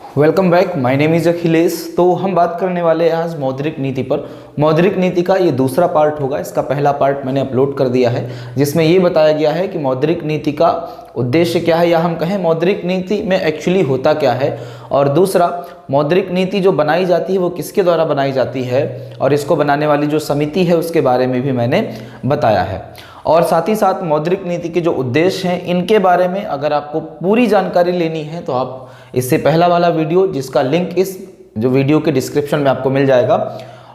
Welcome back, my name is Akhilesh. तो हम बात करने वाले हैं आज मौद्रिक नीति पर। मौद्रिक नीति का ये दूसरा पार्ट होगा। इसका पहला पार्ट मैंने अपलोड कर दिया है जिसमें ये बताया गया है कि मौद्रिक नीति का उद्देश्य क्या है, या हम कहें मौद्रिक नीति में एक्चुअली होता क्या है, और दूसरा मौद्रिक नीति जो बनाई जाती है वो किसके द्वारा बनाई जाती है, और इसको बनाने वाली जो समिति है उसके बारे में भी मैंने बताया है। और साथ ही साथ मौद्रिक नीति के जो उद्देश्य हैं इनके बारे में अगर आपको पूरी जानकारी लेनी है तो आप इससे पहला वाला वीडियो, जिसका लिंक इस जो वीडियो के डिस्क्रिप्शन में आपको मिल जाएगा,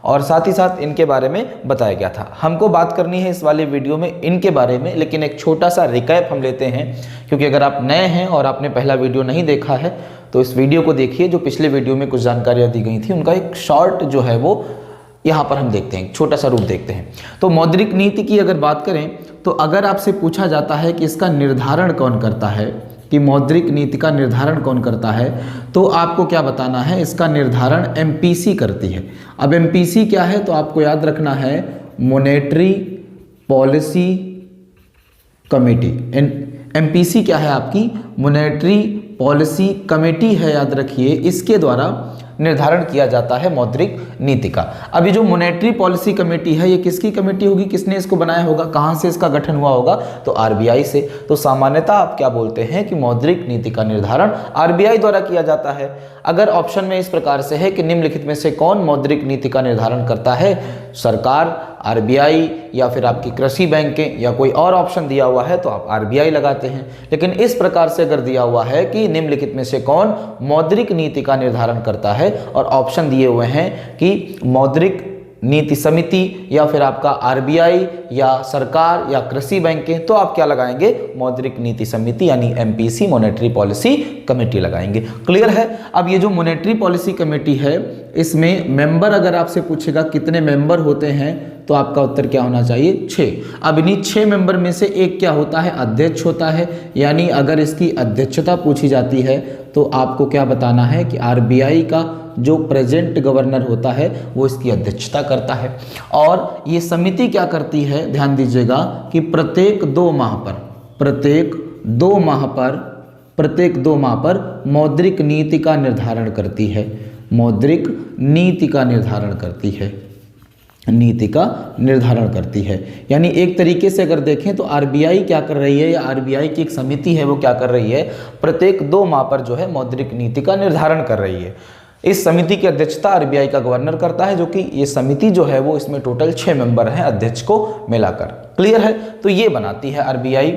और साथ ही साथ इनके बारे में बताया गया था। हमको बात करनी है इस वाले वीडियो में इनके बारे में, लेकिन एक छोटा सा रिकैप हम लेते हैं, क्योंकि अगर आप नए हैं और आपने पहला वीडियो नहीं देखा है तो इस वीडियो को देखिए। जो पिछले वीडियो में कुछ जानकारियाँ दी गई थी उनका एक शॉर्ट जो है वो यहाँ पर हम देखते हैं, छोटा सा रूप देखते हैं। तो मौद्रिक नीति की अगर बात करें तो अगर आपसे पूछा जाता है कि इसका निर्धारण कौन करता है, कि मौद्रिक नीति का निर्धारण कौन करता है, तो आपको क्या बताना है, इसका निर्धारण एमपीसी करती है। अब एमपीसी क्या है तो आपको याद रखना है मॉनेटरी पॉलिसी कमेटी। एमपीसी क्या है आपकी मॉनेटरी पॉलिसी कमेटी है, याद रखिए। इसके द्वारा निर्धारण किया जाता है मौद्रिक नीति का। अभी जो मॉनेटरी पॉलिसी कमेटी है ये किसकी कमेटी होगी, किसने इसको बनाया होगा, कहाँ से इसका गठन हुआ होगा, तो आरबीआई से। तो सामान्यतः आप क्या बोलते हैं कि मौद्रिक नीति का निर्धारण आरबीआई द्वारा किया जाता है। अगर ऑप्शन में इस प्रकार से है कि निम्नलिखित में से कौन मौद्रिक नीति का निर्धारण करता है, सरकार, आरबीआई, या फिर आपकी कृषि बैंकें, या कोई और ऑप्शन दिया हुआ है तो आप आरबीआई लगाते हैं। लेकिन इस प्रकार से अगर दिया हुआ है कि निम्नलिखित में से कौन मौद्रिक नीति का निर्धारण करता है, और ऑप्शन दिए हुए हैं कि मौद्रिक नीति समिति, या फिर आपका आरबीआई, या सरकार, या कृषि बैंकें, तो आप क्या लगाएंगे, मौद्रिक नीति समिति यानी एमपीसी, मॉनेटरी पॉलिसी कमेटी लगाएंगे। क्लियर है। अब ये जो मॉनेटरी पॉलिसी कमेटी है इसमें मेंबर अगर आपसे पूछेगा कितने मेंबर होते हैं तो आपका उत्तर क्या होना चाहिए, 6। अब इन्हीं 6 मेंबर में से एक क्या होता है, अध्यक्ष होता है। यानी अगर इसकी अध्यक्षता पूछी जाती है तो आपको क्या बताना है कि आरबीआई का जो प्रेजेंट गवर्नर होता है वो इसकी अध्यक्षता करता है। और ये समिति क्या करती है, ध्यान दीजिएगा कि प्रत्येक 2 माह पर मौद्रिक नीति का निर्धारण करती है। मौद्रिक नीति का निर्धारण करती है, नीति का निर्धारण करती है। यानी एक तरीके से अगर देखें तो आरबीआई क्या कर रही है, या आरबीआई की एक समिति है वो क्या कर रही है, प्रत्येक 2 माह पर जो है मौद्रिक नीति का निर्धारण कर रही है। इस समिति की अध्यक्षता आरबीआई का गवर्नर करता है, जो कि ये समिति जो है वो इसमें टोटल 6 मेंबर हैं अध्यक्ष को मिलाकर। क्लियर है। तो ये बनाती है आरबीआई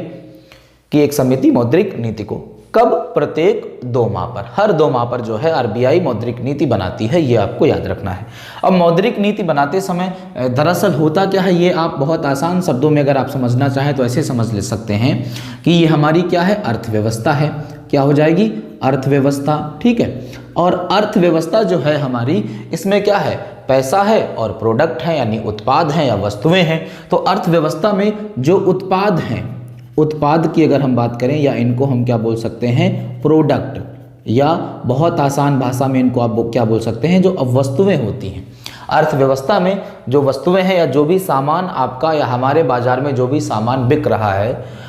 की एक समिति मौद्रिक नीति को। कब, प्रत्येक 2 माह पर, हर 2 माह पर जो है आरबीआई मौद्रिक नीति बनाती है, ये आपको याद रखना है। अब मौद्रिक नीति बनाते समय दरअसल होता क्या है, ये आप बहुत आसान शब्दों में अगर आप समझना चाहें तो ऐसे समझ ले सकते हैं कि ये हमारी क्या है, अर्थव्यवस्था है। क्या हो जाएगी, अर्थव्यवस्था। ठीक है। और अर्थव्यवस्था जो है हमारी, इसमें क्या है, पैसा है और प्रोडक्ट है, यानी उत्पाद हैं या वस्तुएं हैं। तो अर्थव्यवस्था में जो उत्पाद हैं, उत्पाद की अगर हम बात करें, या इनको हम क्या बोल सकते हैं, प्रोडक्ट, या बहुत आसान भाषा में इनको आप क्या बोल सकते हैं, जो वस्तुएं होती हैं। अर्थव्यवस्था में जो वस्तुएं हैं या जो भी सामान आपका या हमारे बाजार में जो भी सामान बिक रहा है,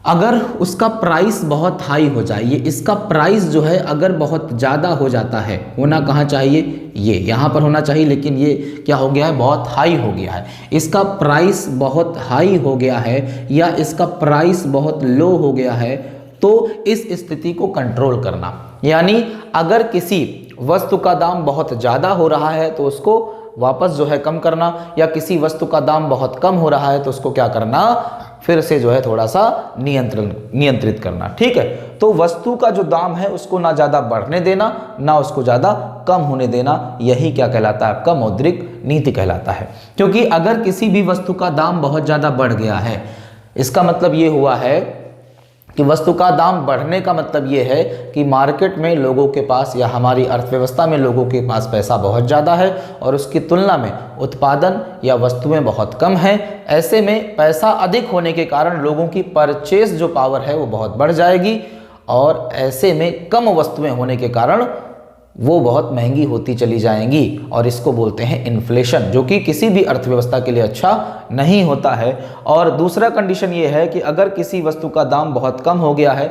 अगर उसका प्राइस बहुत हाई हो जाए, ये इसका प्राइस जो है अगर बहुत ज़्यादा हो जाता है, होना कहाँ चाहिए, ये यहाँ पर होना चाहिए, लेकिन ये क्या हो गया है, बहुत हाई हो गया है। इसका प्राइस बहुत हाई हो गया है या इसका प्राइस बहुत लो हो गया है, तो इस स्थिति को कंट्रोल करना, यानी अगर किसी वस्तु का दाम बहुत ज़्यादा हो रहा है तो उसको वापस जो है कम करना, या किसी वस्तु का दाम बहुत कम हो रहा है तो उसको क्या करना, फिर से जो है थोड़ा सा नियंत्रित करना। ठीक है। तो वस्तु का जो दाम है उसको ना ज़्यादा बढ़ने देना, ना उसको ज़्यादा कम होने देना, यही क्या कहलाता है, आपका मौद्रिक नीति कहलाता है। क्योंकि अगर किसी भी वस्तु का दाम बहुत ज़्यादा बढ़ गया है, इसका मतलब ये हुआ है कि वस्तु का दाम बढ़ने का मतलब ये है कि मार्केट में लोगों के पास, या हमारी अर्थव्यवस्था में लोगों के पास पैसा बहुत ज़्यादा है और उसकी तुलना में उत्पादन या वस्तुएं बहुत कम हैं। ऐसे में पैसा अधिक होने के कारण लोगों की परचेज जो पावर है वो बहुत बढ़ जाएगी, और ऐसे में कम वस्तुएं होने के कारण वो बहुत महंगी होती चली जाएंगी, और इसको बोलते हैं इन्फ्लेशन, जो कि किसी भी अर्थव्यवस्था के लिए अच्छा नहीं होता है। और दूसरा कंडीशन ये है कि अगर किसी वस्तु का दाम बहुत कम हो गया है,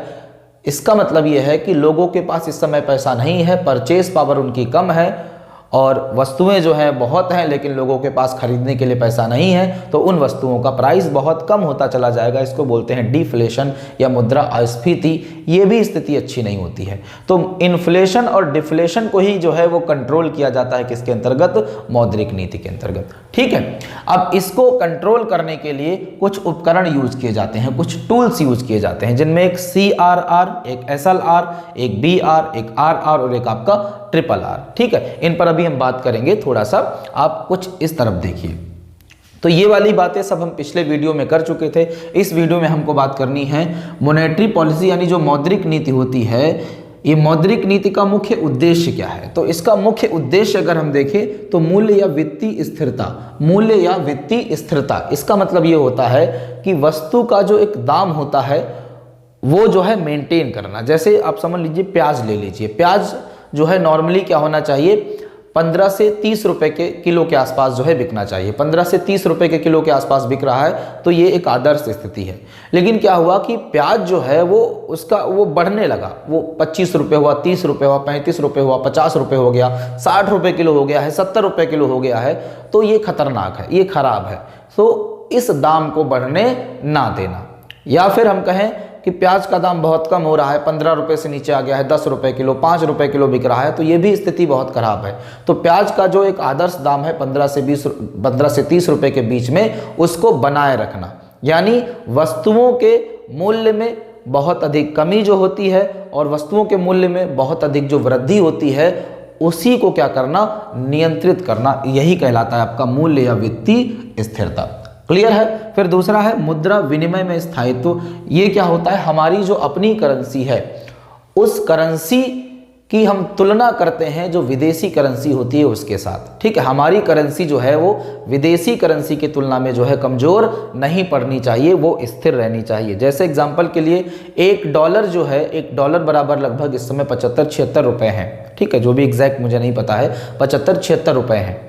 इसका मतलब ये है कि लोगों के पास इस समय पैसा नहीं है, परचेस पावर उनकी कम है और वस्तुएं जो हैं बहुत हैं, लेकिन लोगों के पास खरीदने के लिए पैसा नहीं है, तो उन वस्तुओं का प्राइस बहुत कम होता चला जाएगा। इसको बोलते हैं डिफ्लेशन या मुद्रा अस्फीति। ये भी स्थिति अच्छी नहीं होती है। तो इन्फ्लेशन और डिफ्लेशन को ही जो है वो कंट्रोल किया जाता है किसके अंतर्गत? मौद्रिक नीति के अंतर्गत। ठीक है, अब इसको कंट्रोल करने के लिए कुछ उपकरण यूज किए जाते हैं, कुछ टूल्स यूज किए जाते हैं, जिनमें एक CRR, एक SLR, एक BR, एक RR और एक आपका RRR। ठीक है, इन पर अभी हम बात करेंगे थोड़ा सा। आप कुछ इस तरफ देखिए। तो ये वाली बातें सब हम पिछले वीडियो में कर चुके थे। इस वीडियो में हमको बात करनी है मॉनेटरी पॉलिसी, यानी जो मौद्रिक नीति होती है, ये मौद्रिक नीति का मुख्य उद्देश्य क्या है। तो इसका मुख्य उद्देश्य अगर हम देखें तो मूल्य या वित्तीय स्थिरता। मूल्य या वित्तीय स्थिरता, इसका मतलब ये होता है कि वस्तु का जो एक दाम होता है वो जो है मेंटेन करना। जैसे आप समझ लीजिए प्याज ले लीजिए, प्याज जो है नॉर्मली क्या होना चाहिए? 15 से 30 रुपए के किलो के आसपास जो है बिकना चाहिए। 15 से 30 रुपए के किलो के आसपास बिक रहा है, तो ये एक आदर्श स्थिति है। लेकिन क्या हुआ कि प्याज जो है वो बढ़ने लगा। वो 25 रुपए हुआ, 30 रुपए हुआ, 35 रुपए हुआ, 50 रुपए हो गया, 60 रुपए किलो हो गया है, 70 रुपए किलो हो गया है। तो ये खतरनाक है, ये खराब है। तो इस दाम को बढ़ने ना देना। या फिर हम कहें कि प्याज का दाम बहुत कम हो रहा है, 15 रुपए से नीचे आ गया है, 10 रुपए किलो, 5 रुपए किलो बिक रहा है, तो ये भी स्थिति बहुत खराब है। तो प्याज का जो एक आदर्श दाम है 15 से 30 रुपए के बीच में, उसको बनाए रखना। यानी वस्तुओं के मूल्य में बहुत अधिक कमी जो होती है और वस्तुओं के मूल्य में बहुत अधिक जो वृद्धि होती है, उसी को क्या करना? नियंत्रित करना। यही कहलाता है आपका मूल्य या वित्तीय स्थिरता। क्लियर है? फिर दूसरा है मुद्रा विनिमय में स्थायित्व। ये क्या होता है? हमारी जो अपनी करेंसी है, उस करेंसी की हम तुलना करते हैं जो विदेशी करेंसी होती है उसके साथ। ठीक है, हमारी करेंसी जो है वो विदेशी करेंसी की तुलना में जो है कमजोर नहीं पड़नी चाहिए, वो स्थिर रहनी चाहिए। जैसे एग्जांपल के लिए $1 जो है, $1 बराबर लगभग इस समय 75-76 रुपए हैं। ठीक है, जो भी एग्जैक्ट मुझे नहीं पता है, 75-76 रुपए हैं।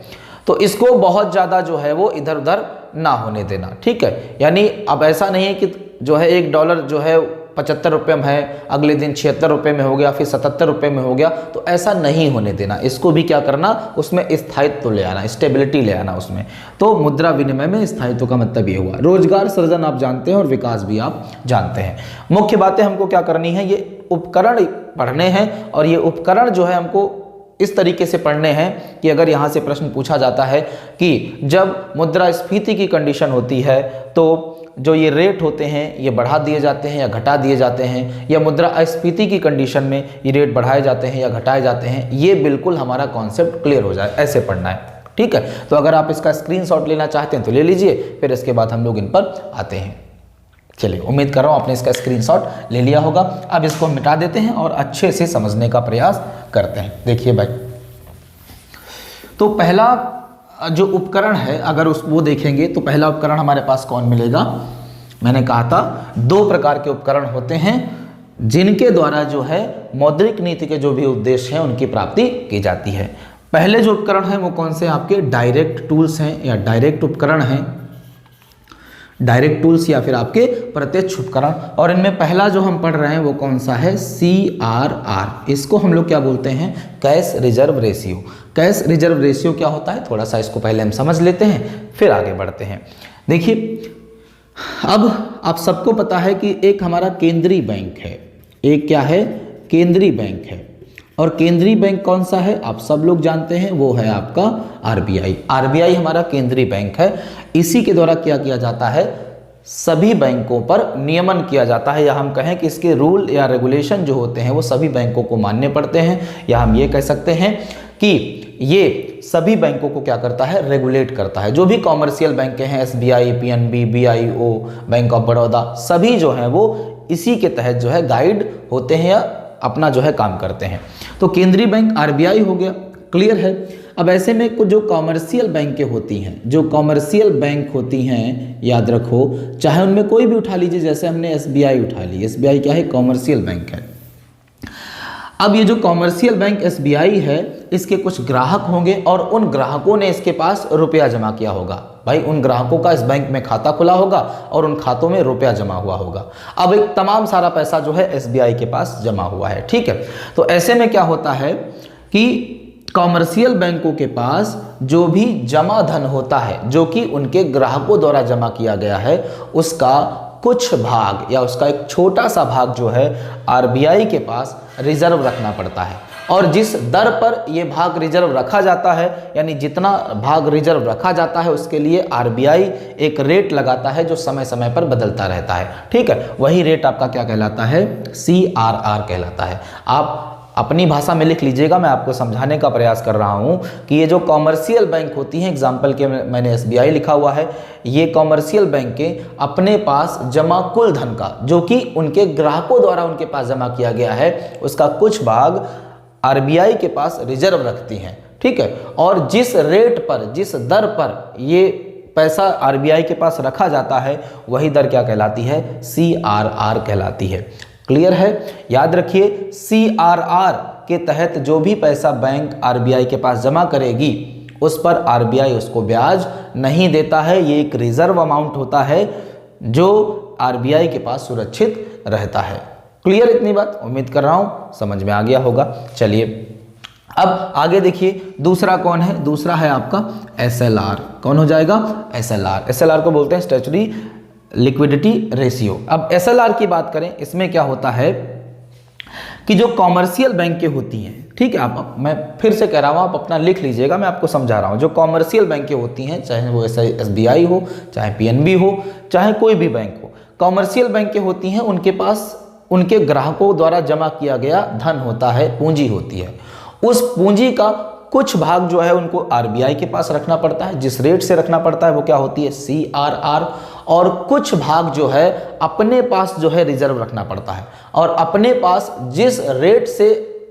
तो इसको बहुत ज़्यादा जो है वो इधर उधर ना होने देना। ठीक है, यानी अब ऐसा नहीं है कि जो है $1 जो है 75 रुपये में है, अगले दिन 76 रुपये में हो गया, फिर 77 रुपये में हो गया, तो ऐसा नहीं होने देना। इसको भी क्या करना? उसमें स्थायित्व ले आना, स्टेबिलिटी ले आना उसमें। तो मुद्रा विनिमय में स्थायित्व का मतलब ये हुआ। रोजगार सृजन आप जानते हैं और विकास भी आप जानते हैं। मुख्य बातें हमको क्या करनी है? ये उपकरण पढ़ने हैं और ये उपकरण जो है हमको इस तरीके से पढ़ने हैं कि अगर यहाँ से प्रश्न पूछा जाता है कि जब मुद्रास्फीति की कंडीशन होती है तो जो ये रेट होते हैं ये बढ़ा दिए जाते हैं या घटा दिए जाते हैं, या मुद्रास्फीति की कंडीशन में ये रेट बढ़ाए जाते हैं या घटाए जाते हैं, ये बिल्कुल हमारा कॉन्सेप्ट क्लियर हो जाए, ऐसे पढ़ना है। ठीक है, तो अगर आप इसका स्क्रीनशॉट लेना चाहते हैं तो ले लीजिए, फिर इसके बाद हम लोग इन पर आते हैं। चलिए, उम्मीद कर रहा हूँ आपने इसका स्क्रीनशॉट ले लिया होगा। अब इसको मिटा देते हैं और अच्छे से समझने का प्रयास करते हैं। देखिए भाई, तो पहला जो उपकरण है अगर वो देखेंगे तो पहला उपकरण हमारे पास कौन मिलेगा? मैंने कहा था 2 प्रकार के उपकरण होते हैं जिनके द्वारा जो है मौद्रिक नीति के जो भी उद्देश्य हैं उनकी प्राप्ति की जाती है। पहले जो उपकरण हैं वो कौन से? आपके डायरेक्ट टूल्स हैं या डायरेक्ट उपकरण हैं, डायरेक्ट टूल्स या फिर आपके प्रत्यक्ष उपकरण। और इनमें पहला जो हम पढ़ रहे हैं वो कौन सा है? CRR। इसको हम लोग क्या बोलते हैं? Cash reserve ratio. Cash reserve ratio क्या होता है? थोड़ा सा इसको पहले हम समझ लेते हैं, फिर आगे बढ़ते हैं। देखिए, अब आप सबको पता है कि एक हमारा केंद्रीय बैंक है, एक क्या है? केंद्रीय बैंक है। और केंद्रीय बैंक कौन सा है? आप सब लोग जानते हैं, वो है आपका RBI। RBI हमारा केंद्रीय बैंक है। इसी के द्वारा क्या किया जाता है? सभी बैंकों पर नियमन किया जाता है, या हम कहें कि इसके रूल या रेगुलेशन जो होते हैं वो सभी बैंकों को मानने पड़ते हैं, या हम ये कह सकते हैं कि ये सभी बैंकों को क्या करता है? रेगुलेट करता है। जो भी कॉमर्शियल बैंक हैं, SBI, PNB, BIO, bank of Baroda, सभी जो हैं वो इसी के तहत जो है गाइड होते हैं या अपना जो है काम करते हैं। तो केंद्रीय बैंक RBI हो गया, क्लियर है। अब ऐसे में कुछ जो कॉमर्शियल बैंकें होती हैं, जो कॉमर्शियल बैंक होती हैं, याद रखो, चाहे उनमें कोई भी उठा लीजिए, जैसे हमने SBI उठा ली। SBI क्या है? कॉमर्शियल बैंक है। अब ये जो कॉमर्शियल बैंक SBI है, इसके कुछ ग्राहक होंगे और उन ग्राहकों ने इसके पास रुपया जमा किया होगा। भाई उन ग्राहकों का इस बैंक में खाता खुला होगा और उन खातों में रुपया जमा हुआ होगा। अब एक तमाम सारा पैसा जो है SBI के पास जमा हुआ है, ठीक है। तो ऐसे में क्या होता है कि कॉमर्शियल बैंकों के पास जो भी जमा धन होता है जो कि उनके ग्राहकों द्वारा जमा किया गया है, उसका कुछ भाग या उसका एक छोटा सा भाग जो है RBI के पास रिजर्व रखना पड़ता है। और जिस दर पर ये भाग रिजर्व रखा जाता है, यानी जितना भाग रिजर्व रखा जाता है उसके लिए RBI एक रेट लगाता है जो समय समय पर बदलता रहता है, ठीक है। वही रेट आपका क्या कहलाता है? CRR कहलाता है। आप अपनी भाषा में लिख लीजिएगा, मैं आपको समझाने का प्रयास कर रहा हूं कि ये जो कॉमर्शियल बैंक होती हैं, एग्जाम्पल के मैंने SBI लिखा हुआ है, ये कॉमर्शियल बैंक के अपने पास जमा कुल धन का जो कि उनके ग्राहकों द्वारा उनके पास जमा किया गया है, उसका कुछ भाग RBI के पास रिजर्व रखती हैं, ठीक है। और जिस रेट पर, जिस दर पर ये पैसा RBI के पास रखा जाता है, वही दर क्या कहलाती है? CRR कहलाती है। क्लियर है? याद रखिए, CRR के तहत जो भी पैसा बैंक RBI के पास जमा करेगी उस पर RBI उसको ब्याज नहीं देता है। ये एक रिजर्व अमाउंट होता है जो RBI के पास सुरक्षित रहता है। क्लियर इतनी बात? उम्मीद कर रहा हूं समझ में आ गया होगा। चलिए अब आगे देखिए, दूसरा कौन है? दूसरा है आपका SLR। कौन हो जाएगा? SLR को बोलते हैं स्टैट्यूटरी लिक्विडिटी रेशियो। अब SLR की बात करें, इसमें क्या होता है कि जो कॉमर्शियल बैंकें होती हैं, ठीक है, आप, मैं फिर से कह रहा हूँ, आप अपना लिख लीजिएगा, मैं आपको समझा रहा हूँ। जो कॉमर्शियल बैंकें होती हैं, चाहे वो SBI हो, चाहे PNB हो, चाहे कोई भी बैंक हो, कॉमर्शियल बैंकें होती हैं, उनके पास उनके ग्राहकों द्वारा जमा किया गया धन होता है, पूंजी होती है। उस पूंजी का कुछ भाग जो है उनको RBI के पास रखना पड़ता है, जिस रेट से रखना पड़ता है वो क्या होती है? CRR। और कुछ भाग जो है अपने पास जो है रिजर्व रखना पड़ता है, और अपने पास जिस रेट से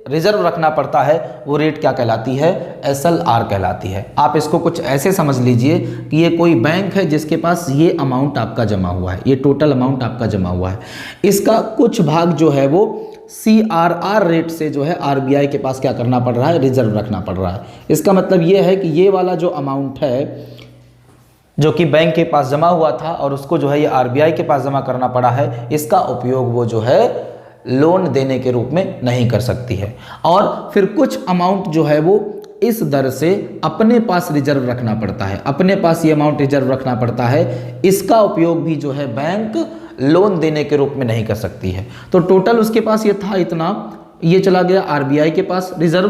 रिजर्व रखना पड़ता है वो रेट क्या कहलाती है? SLR कहलाती है। आप इसको कुछ ऐसे समझ लीजिए कि ये कोई बैंक है जिसके पास ये अमाउंट आपका जमा हुआ है, ये टोटल अमाउंट आपका जमा हुआ है, इसका कुछ भाग जो है वो CRR रेट से जो है RBI के पास क्या करना पड़ रहा है? रिजर्व रखना पड़ रहा है। इसका मतलब ये है कि ये वाला जो अमाउंट है जो कि बैंक के पास जमा हुआ था और उसको जो है ये RBI के पास जमा करना पड़ा है, इसका उपयोग वो जो है लोन देने के रूप में नहीं कर सकती है। और फिर कुछ अमाउंट जो है वो इस दर से अपने पास रिजर्व रखना पड़ता है, अपने पास ये अमाउंट रिजर्व रखना पड़ता है, इसका उपयोग भी जो है बैंक लोन देने के रूप में नहीं कर सकती है। तो टोटल उसके पास ये था इतना, ये चला गया RBI के पास रिजर्व,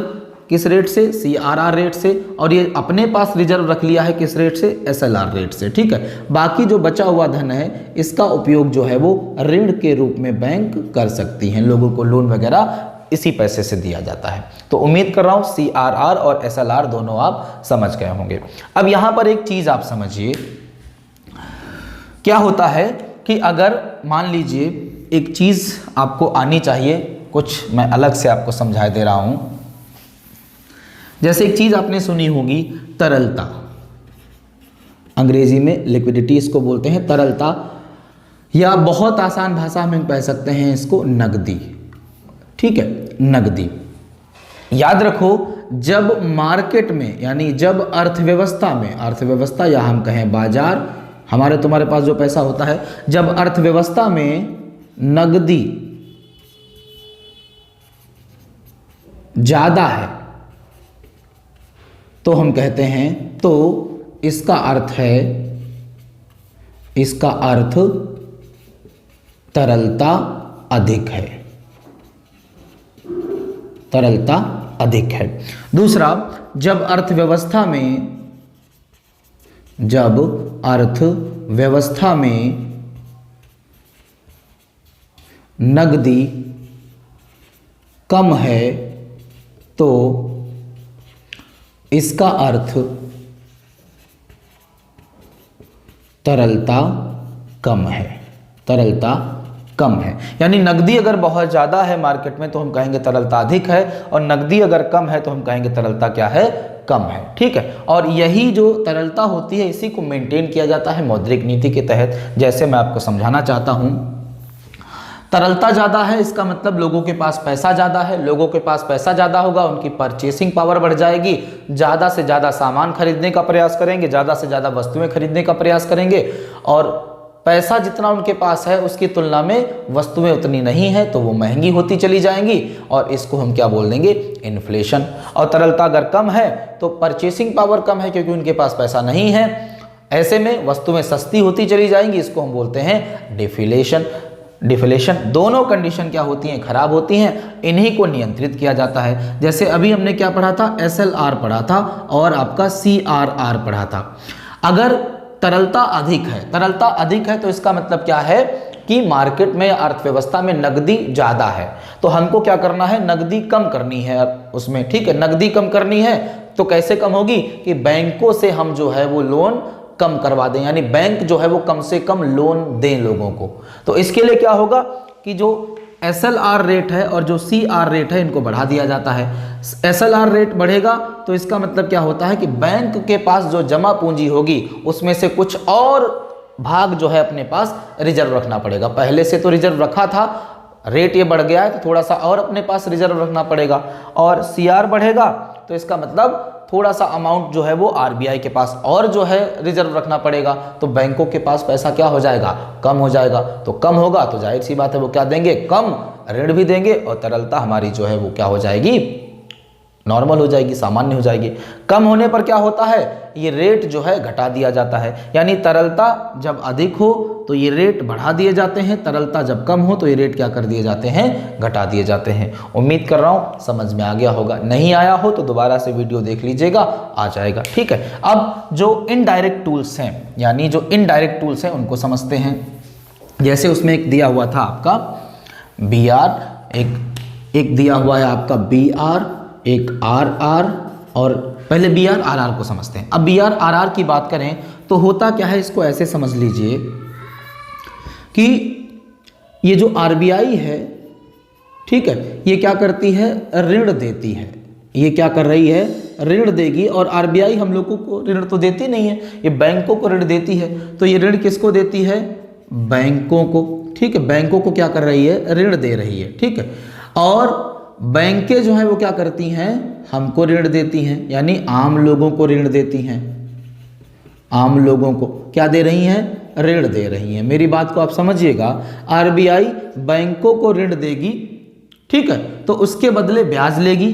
किस रेट से? CRR रेट से। और ये अपने पास रिजर्व रख लिया है किस रेट से? SLR रेट से, ठीक है। बाकी जो बचा हुआ धन है इसका उपयोग जो है वो ऋण के रूप में बैंक कर सकती हैं, लोगों को लोन वगैरह इसी पैसे से दिया जाता है। तो उम्मीद कर रहा हूँ CRR और SLR दोनों आप समझ गए होंगे। अब यहाँ पर एक चीज़ आप समझिए, क्या होता है कि अगर मान लीजिए एक चीज़ आपको आनी चाहिए, कुछ मैं अलग से आपको समझा दे रहा हूँ। जैसे एक चीज़ आपने सुनी होगी, तरलता, अंग्रेजी में लिक्विडिटी इसको बोलते हैं, तरलता, या बहुत आसान भाषा में कह सकते हैं इसको नकदी, ठीक है, नकदी। याद रखो, जब मार्केट में यानी जब अर्थव्यवस्था में, अर्थव्यवस्था या हम कहें बाजार, हमारे तुम्हारे पास जो पैसा होता है, जब अर्थव्यवस्था में नकदी ज़्यादा है तो हम कहते हैं, तो इसका अर्थ है, इसका अर्थ तरलता अधिक है, तरलता अधिक है। दूसरा, जब अर्थव्यवस्था में नकदी कम है तो इसका अर्थ तरलता कम है, तरलता कम है। यानी नकदी अगर बहुत ज़्यादा है मार्केट में तो हम कहेंगे तरलता अधिक है, और नकदी अगर कम है तो हम कहेंगे तरलता क्या है? कम है, ठीक है। और यही जो तरलता होती है इसी को मेंटेन किया जाता है मौद्रिक नीति के तहत। जैसे मैं आपको समझाना चाहता हूँ तरलता ज़्यादा है, इसका मतलब लोगों के पास पैसा ज़्यादा है, लोगों के पास पैसा ज़्यादा होगा, उनकी परचेसिंग पावर बढ़ जाएगी, ज़्यादा से ज़्यादा सामान खरीदने का प्रयास करेंगे, ज़्यादा से ज़्यादा वस्तुएं खरीदने का प्रयास करेंगे, और पैसा जितना उनके पास है उसकी तुलना में वस्तुएं उतनी नहीं है तो वो महंगी होती चली जाएंगी, और इसको हम क्या बोल देंगे, इन्फ्लेशन। और तरलता अगर कम है तो परचेसिंग पावर कम है क्योंकि उनके पास पैसा नहीं है, ऐसे में वस्तुएं सस्ती होती चली जाएंगी, इसको हम बोलते हैं डिफ्लेशन। डिफ्लेशन दोनों कंडीशन क्या होती हैं, खराब होती हैं, इन्हीं को नियंत्रित किया जाता है। जैसे अभी हमने क्या पढ़ा था, SLR पढ़ा था और आपका CRR पढ़ा था। अगर तरलता अधिक है तो इसका मतलब क्या है कि मार्केट में, अर्थव्यवस्था में नकदी ज़्यादा है, तो हमको क्या करना है, नकदी कम करनी है उसमें, ठीक है। नकदी कम करनी है तो कैसे कम होगी कि बैंकों से हम जो है वो लोन कम करवा दें, यानी बैंक जो है वो कम से कम लोन दें लोगों को। तो इसके लिए क्या होगा कि जो SLR रेट है और जो CR रेट है इनको बढ़ा दिया जाता है। SLR रेट बढ़ेगा तो इसका मतलब क्या होता है कि बैंक के पास जो जमा पूंजी होगी उसमें से कुछ और भाग जो है अपने पास रिजर्व रखना पड़ेगा। पहले से तो रिजर्व रखा था, रेट ये बढ़ गया है तो थोड़ा सा और अपने पास रिजर्व रखना पड़ेगा। और CR बढ़ेगा तो इसका मतलब थोड़ा सा अमाउंट जो है वो RBI के पास और जो है रिजर्व रखना पड़ेगा, तो बैंकों के पास पैसा क्या हो जाएगा, कम हो जाएगा। तो कम होगा तो जाहिर सी बात है वो क्या देंगे, कम ऋण भी देंगे, और तरलता हमारी जो है वो क्या हो जाएगी, नॉर्मल हो जाएगी, सामान्य हो जाएगी। कम होने पर क्या होता है, ये रेट जो है घटा दिया जाता है, यानी तरलता जब अधिक हो तो ये रेट बढ़ा दिए जाते हैं, तरलता जब कम हो तो ये रेट क्या कर दिए जाते हैं, घटा दिए जाते हैं। उम्मीद कर रहा हूँ समझ में आ गया होगा, नहीं आया हो तो दोबारा से वीडियो देख लीजिएगा, आ जाएगा, ठीक है। अब जो इनडायरेक्ट टूल्स हैं, यानी जो इनडायरेक्ट टूल्स हैं उनको समझते हैं। जैसे उसमें एक दिया हुआ था आपका BR, एक दिया हुआ है आपका BR, एक RR, और पहले BR RR को समझते हैं। अब BR RR की बात करें तो होता क्या है, इसको ऐसे समझ लीजिए कि ये जो RBI है, ठीक है, ये क्या करती है, ऋण देती है। ये क्या कर रही है, ऋण देगी, और RBI हम लोगों को ऋण तो देती नहीं है, ये बैंकों को ऋण देती है। तो ये ऋण किसको देती है, बैंकों को, ठीक है। बैंकों को क्या कर रही है, ऋण दे रही है, ठीक है। और बैंकें जो है वो क्या करती हैं, हमको ऋण देती हैं, यानी आम लोगों को ऋण देती हैं। आम लोगों को क्या दे रही हैं, ऋण दे रही हैं। मेरी बात को आप समझिएगा, RBI बैंकों को ऋण देगी, ठीक है, तो उसके बदले ब्याज लेगी।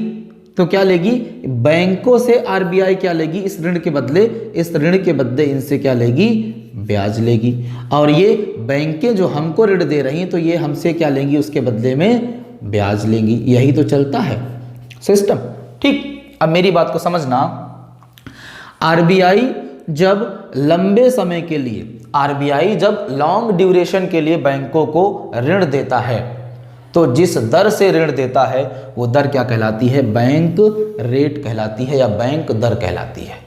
तो क्या लेगी, बैंकों से RBI क्या लेगी, इस ऋण के बदले इनसे क्या लेगी, ब्याज लेगी। और ये बैंकें जो हमको ऋण दे रही हैं तो ये हमसे क्या लेंगी, उसके बदले में ब्याज लेंगी। यही तो चलता है सिस्टम, ठीक। अब मेरी बात को समझना, RBI जब लंबे समय के लिए, RBI जब लॉन्ग ड्यूरेशन के लिए बैंकों को ऋण देता है तो जिस दर से ऋण देता है वो दर क्या कहलाती है, बैंक रेट कहलाती है या बैंक दर कहलाती है।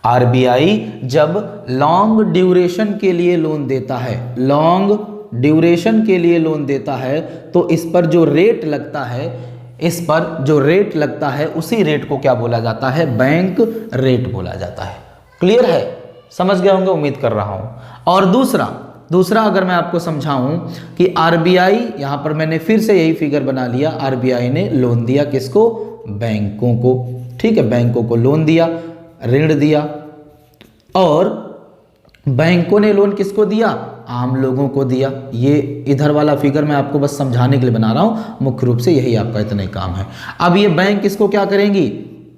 RBI जब लॉन्ग ड्यूरेशन के लिए लोन देता है, लॉन्ग ड्यूरेशन के लिए लोन देता है, तो इस पर जो रेट लगता है, उसी रेट को क्या बोला जाता है, बैंक रेट बोला जाता है। क्लियर है, समझ गए होंगे, उम्मीद कर रहा हूं। और दूसरा अगर मैं आपको समझाऊं कि RBI, यहां पर मैंने फिर से यही फिगर बना लिया, RBI ने लोन दिया किसको, बैंकों को, ठीक है। बैंकों को लोन दिया, ऋण दिया, और बैंकों ने लोन किसको दिया, आम लोगों को दिया। ये इधर वाला फिगर मैं आपको बस समझाने के लिए बना रहा हूं, मुख्य रूप से यही आपका इतना ही काम है। अब ये बैंक इसको क्या करेंगी,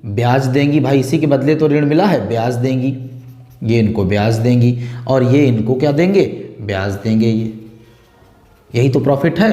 ब्याज देंगी, भाई इसी के बदले तो ऋण मिला है, ब्याज देंगी। ये इनको ब्याज देंगी और ये इनको क्या देंगे, ब्याज देंगे। यही तो प्रॉफिट है।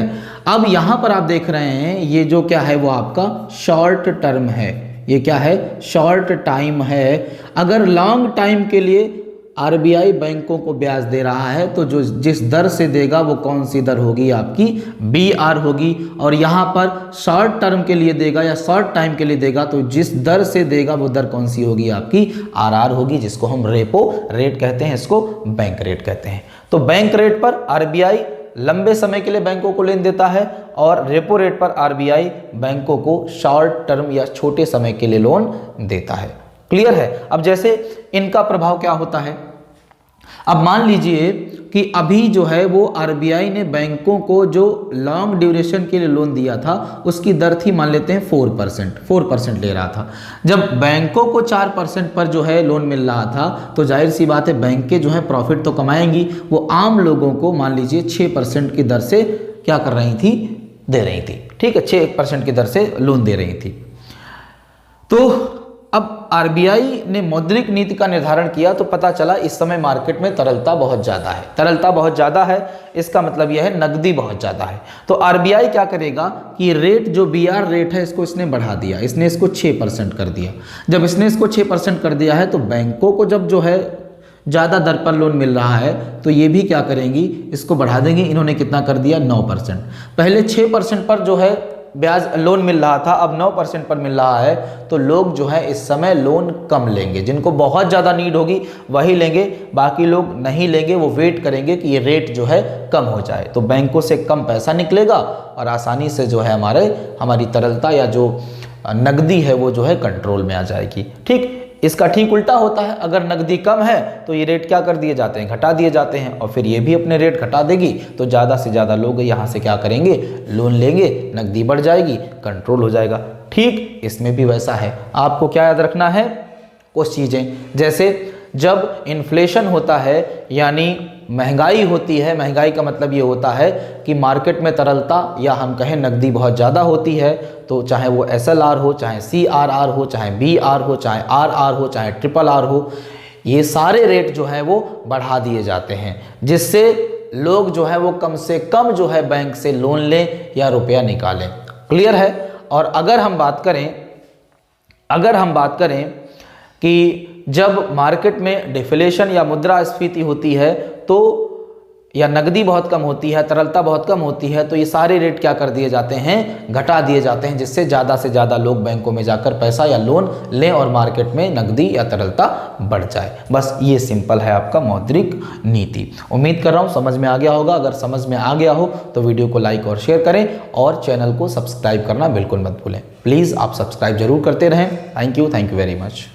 अब यहां पर आप देख रहे हैं ये जो क्या है वो आपका शॉर्ट टर्म है, ये क्या है, शॉर्ट टाइम है। अगर लॉन्ग टाइम के लिए RBI बैंकों को ब्याज दे रहा है तो जो जिस दर से देगा वो कौन सी दर होगी, आपकी BR होगी। और यहाँ पर शॉर्ट टर्म के लिए देगा या शॉर्ट टाइम के लिए देगा तो जिस दर से देगा वो दर कौन सी होगी, आपकी RR होगी, जिसको हम रेपो रेट कहते हैं, इसको बैंक रेट कहते हैं। तो बैंक रेट पर RBI लंबे समय के लिए बैंकों को लोन देता है और रेपो रेट पर RBI बैंकों को शॉर्ट टर्म या छोटे समय के लिए लोन देता है। क्लियर है। अब जैसे इनका प्रभाव क्या होता है, अब मान लीजिए कि अभी जो है वो आरबीआई ने बैंकों को जो लॉन्ग ड्यूरेशन के लिए लोन दिया था उसकी दर थी, मान लेते हैं 4% ले रहा था। जब बैंकों को 4% पर जो है लोन मिल रहा था तो जाहिर सी बात है बैंकें जो है प्रॉफिट तो कमाएंगी, वो आम लोगों को मान लीजिए 6% की दर से क्या कर रही थी, दे रही थी। ठीक है, 6% की दर से लोन दे रही थी। तो अब आरबीआई ने मौद्रिक नीति का निर्धारण किया तो पता चला इस समय मार्केट में तरलता बहुत ज़्यादा है। इसका मतलब यह है नकदी बहुत ज़्यादा है। तो आरबीआई क्या करेगा कि रेट जो बीआर रेट है इसको इसने बढ़ा दिया, इसने इसको 6% कर दिया। जब इसने इसको 6% कर दिया है तो बैंकों को जब जो है ज़्यादा दर पर लोन मिल रहा है तो ये भी क्या करेंगी, इसको बढ़ा देंगी। इन्होंने कितना कर दिया, 9%। पहले 6% पर जो है ब्याज लोन मिल रहा था, अब 9% पर मिल रहा है। तो लोग जो है इस समय लोन कम लेंगे, जिनको बहुत ज़्यादा नीड होगी वही लेंगे, बाकी लोग नहीं लेंगे, वो वेट करेंगे कि ये रेट जो है कम हो जाए। तो बैंकों से कम पैसा निकलेगा और आसानी से जो है हमारी तरलता या जो नकदी है वो जो है कंट्रोल में आ जाएगी। ठीक, इसका ठीक उल्टा होता है, अगर नकदी कम है तो ये रेट क्या कर दिए जाते हैं, घटा दिए जाते हैं, और फिर ये भी अपने रेट घटा देगी तो ज़्यादा से ज़्यादा लोग यहाँ से क्या करेंगे, लोन लेंगे, नकदी बढ़ जाएगी, कंट्रोल हो जाएगा। ठीक इसमें भी वैसा है। आपको क्या याद रखना है, कुछ चीज़ें, जैसे जब इन्फ्लेशन होता है यानी महंगाई होती है, महंगाई का मतलब ये होता है कि मार्केट में तरलता या हम कहें नकदी बहुत ज़्यादा होती है, तो चाहे वो SLR हो, चाहे CRR हो, चाहे BR हो, चाहे RR हो, चाहे RRR हो, ये सारे रेट जो हैं वो बढ़ा दिए जाते हैं, जिससे लोग जो है वो कम से कम जो है बैंक से लोन लें या रुपया निकालें। क्लियर है। और अगर हम बात करें कि जब मार्केट में डिफ्लेशन या मुद्रास्फीति होती है तो या नकदी बहुत कम होती है, तरलता बहुत कम होती है, तो ये सारे रेट क्या कर दिए जाते हैं, घटा दिए जाते हैं, जिससे ज़्यादा से ज़्यादा लोग बैंकों में जाकर पैसा या लोन लें और मार्केट में नकदी या तरलता बढ़ जाए। बस ये सिंपल है आपका मौद्रिक नीति। उम्मीद कर रहा हूँ समझ में आ गया होगा। अगर समझ में आ गया हो तो वीडियो को लाइक और शेयर करें और चैनल को सब्सक्राइब करना बिल्कुल मत भूलें। प्लीज़ आप सब्सक्राइब जरूर करते रहें। Thank you very much.